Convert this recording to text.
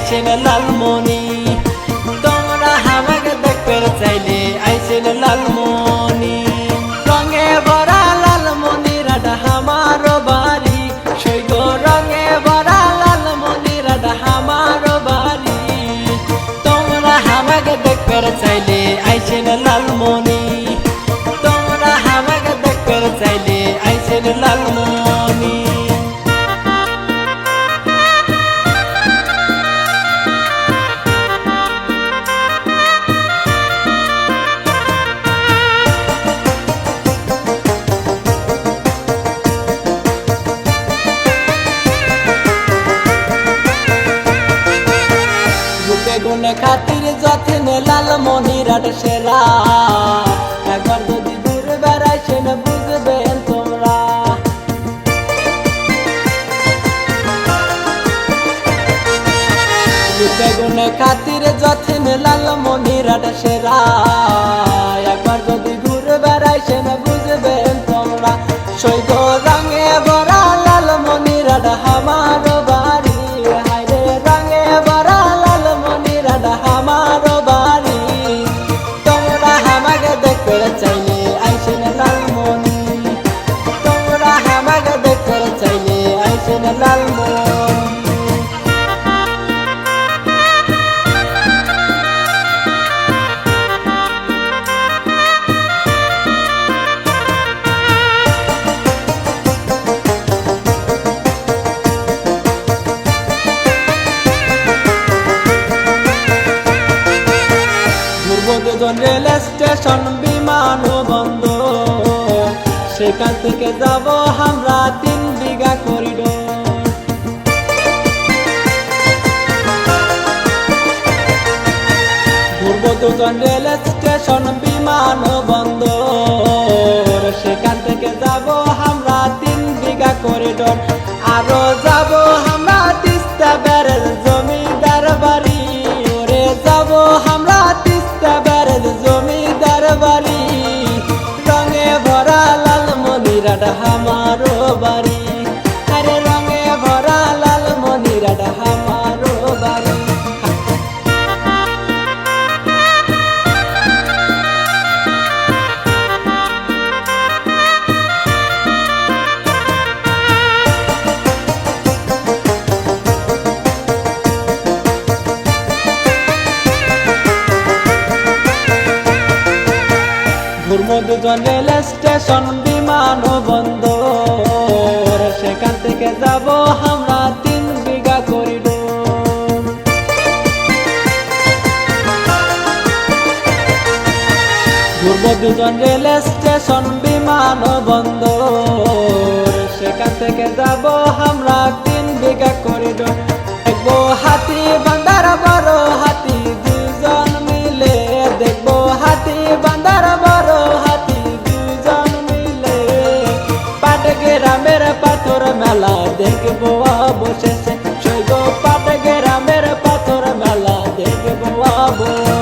আইছেন লালমণি। তোমরা আমাকে দেখতে চাইলে আইছেন লালমণি। রঙে ভরা লালমণির আড্ডা আমার বাড়ি, সৈগ রঙে ভরা লালমণির আড্ডা আমার বাড়ি। তোমরা আমাকে দেখতে চাইলে আইছেন লালমণি। তোমরা আমাকে দেখতে চাইলে আইছেন লালমণি। গুণে খাতির যত্নে লালমণির আড্ডা সেরা। একবার যদি দূর বেড়াইছেন বুঝবেন তোমরা। গুণে খাতির যত্নে লালমণির আড্ডা সেরা। একবার যদি ঘুরে বেড়াইছেন বুঝবেন তোমরা। সৈগ রঙে ভরা লালমণির আড্ডা আমার বাড়ি, হায়রে রঙে ভরা লালমণির আড্ডা আমার বাড়ি। তোমরা আমাকে দেখতে চাইলে আইছেন লালমণি। তোমরা আমাকে দেখতে চাইলে আইছেন লালমণি। রেল স্টেশন বিমান বন্দর, সেখান থেকে যাব আমরা 3 বিঘা করিডোর। ঘুরব দুজন রেল স্টেশন বিমান বন্দর, সেখান থেকে যাব আমরা 3 বিঘা করিডোর। আরো যাব আমরা তিস্তা ব্যারেজ জমিদার বাড়ি, ওরে যাব আমরা তিস্তা ব্যারেজ জমিদার বাড়ি। রঙে ভরা লালমণির আড্ডা আমার বাড়ি, আরে রঙে ভরা লালমণির আড্ডা আমার বাড়ি। ঘুরব দুজন রেল স্টেশন বিমান বন্দর, সেখান থেকে যাব আমরা 3 বিঘা করিডোর। ঘুরব দুজন রেল স্টেশন বিমান বন্দর, সেখান থেকে যাব আমরা 3 বিঘা করিডোর। দেখবো হাতি বান্দার বড় হাতি দুজন মিলে, দেখবো হাতি বান্দার বড় হাতি দুজন মিলে। পাটগ্রামের পাথর মেলা দেখবো অবশেষে, সৈগ পাটগ্রামের পাথর মেলা দেখবো অবশেষে।